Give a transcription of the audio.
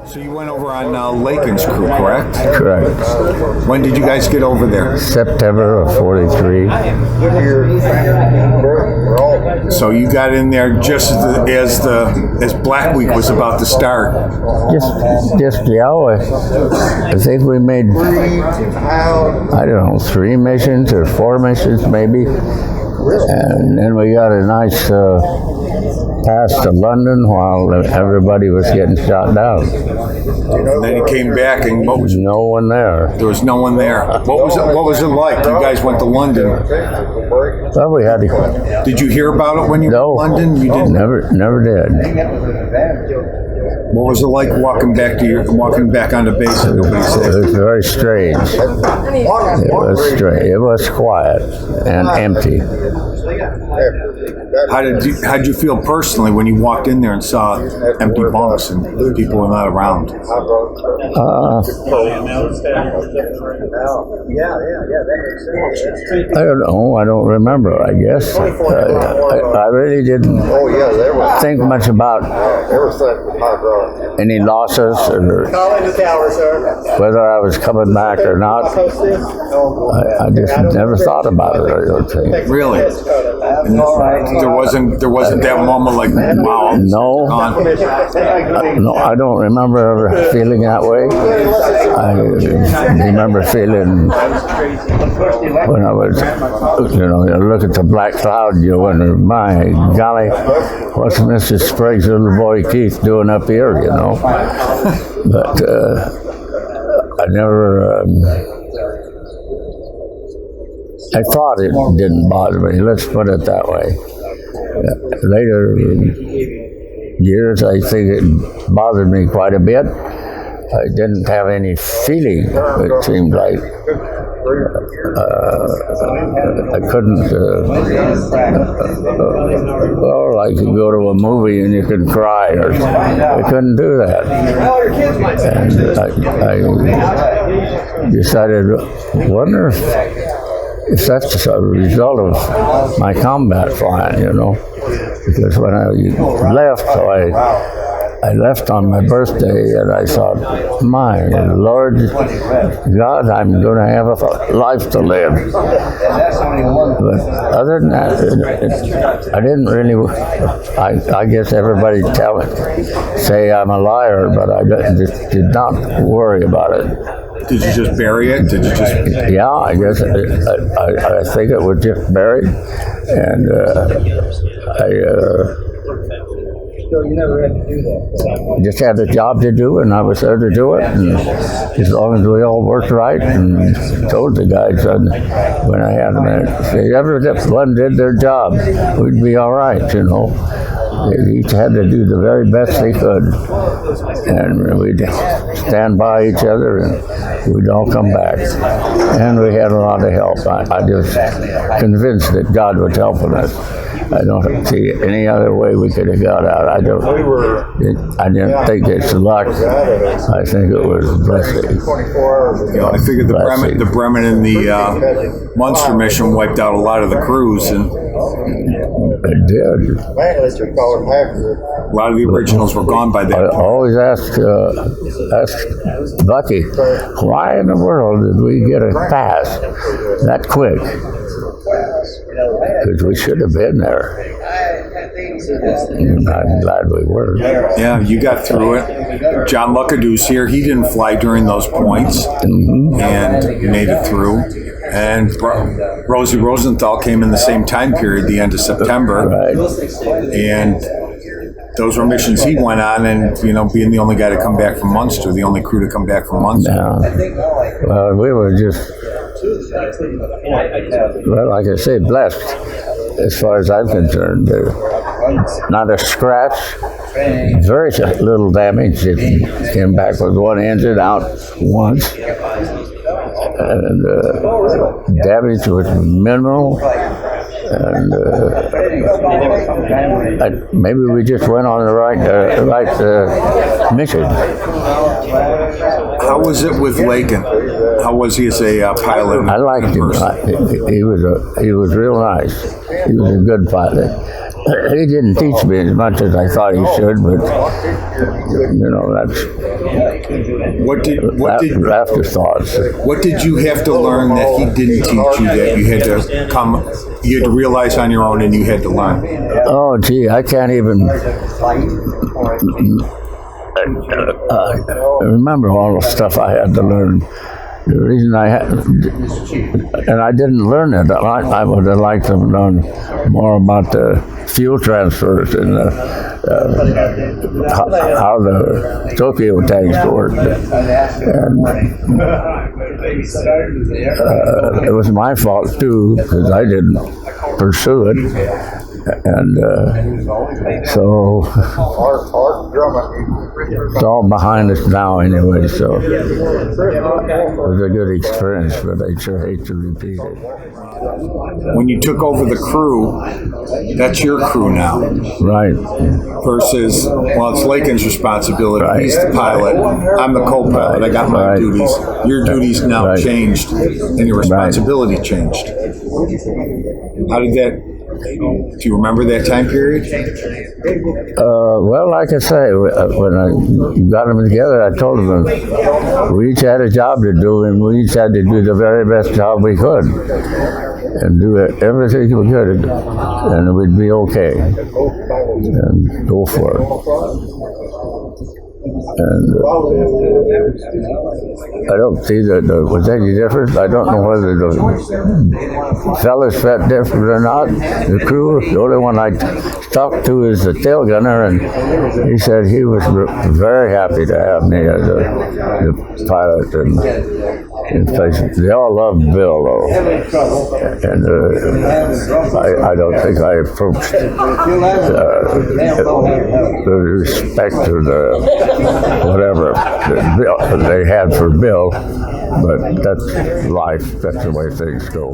So you went over on Lakin's crew, correct? Correct. When did you guys get over there? September of '43. So you got in there just as Black Week was about to start. Just I think we made, I don't know, 3 missions or 4 missions maybe, and then we got a nice pass to London while everybody was getting shot down. And then you came back, and what was no one there? There was no one there. What was it like? You guys went to London. Well, we had to. Did you hear about it when you were in London? You didn't. Never did. What was it like walking back onto base and nobody said? It was very strange. It was strange. It was quiet and empty. How did you feel personally when you walked in there and saw empty bunks and people were not around? I don't know. I don't remember, I guess. I really didn't think much about any losses or whether I was coming back or not. I just never thought about it, I don't think. Really? And there wasn't that moment like, wow. No, I don't remember ever feeling that way. I remember feeling when I was, you look at the black cloud, you wonder, my golly, what's Mr. Sprague's little boy Keith doing up here, But I never, I thought it didn't bother me, let's put it that way. Later years, I think it bothered me quite a bit. I didn't have any feeling, it seemed like. I couldn't, like you go to a movie and you can cry, or I couldn't do that. And I decided, wonder if that's a result of my combat flying, because when I left, I left on my birthday, and I thought, my Lord God, I'm going to have a life to live. But other than that, I didn't really, I guess everybody say I'm a liar, but I did not worry about it. Did you just bury it? Did you just? Yeah, I guess I think it was just buried, and You never had to do that. Just had a job to do, and I was there to do it. And as long as we all worked right, and told the guys when I had them, if everyone did their job, we'd be all right, They each had to do the very best they could, and we'd stand by each other, and we'd all come back. And we had a lot of help. I just convinced that God was helping us. I don't see any other way we could have got out. I didn't think it's luck. I think it was blessing. I figured the Bremen and the Munster mission wiped out a lot of the crews, and it did. A lot of the originals were gone by then. I always ask Bucky, why in the world did we get a pass that quick? Because we should have been there. And I'm glad we were. Yeah, you got through it. John Luckadoo's here. He didn't fly during those points and made it through. And Rosie Rosenthal came in the same time period, the end of September. Right. And those were missions he went on, and being the only guy to come back from Munster, the only crew to come back from Munster. Yeah. Well, we were just, like I say, blessed as far as I'm concerned. Not a scratch, very little damage. It came back with one engine out once, and damage was minimal. And maybe we just went on the right mission. How was it with Lakin? How was he as a pilot? I liked him. He was real nice. He was a good pilot. He didn't teach me as much as I thought he should, but that's afterthoughts. What did you have to learn that he didn't teach you that you had to realize on your own and you had to learn? Oh, gee, I can't even remember all the stuff I had to learn. The reason and I didn't learn it. I would have liked to learn more about the fuel transfers and how the Tokyo tanks worked. And it was my fault too, because I didn't pursue it. And so it's all behind us now anyway, so it was a good experience, but I sure hate to repeat it. When you took over the crew, that's your crew now. Right. Versus, it's Lakin's responsibility. Right. He's the pilot. I'm the co-pilot. I got my duties. Your duties now changed, and your responsibility changed. How did that... Do you remember that time period? Well, like I say, when I got them together, I told them we each had a job to do, and we each had to do the very best job we could, and do everything we could, and we'd be okay, and go for it. And I don't see that there was any difference. I don't know whether the fellas felt different or not. The crew, the only one I talked to is the tail gunner, and he said he was very happy to have me as the pilot. And in place, they all loved Bill, though. And I don't think I approached the respect or the whatever they had for Bill, but that's life. That's the way things go.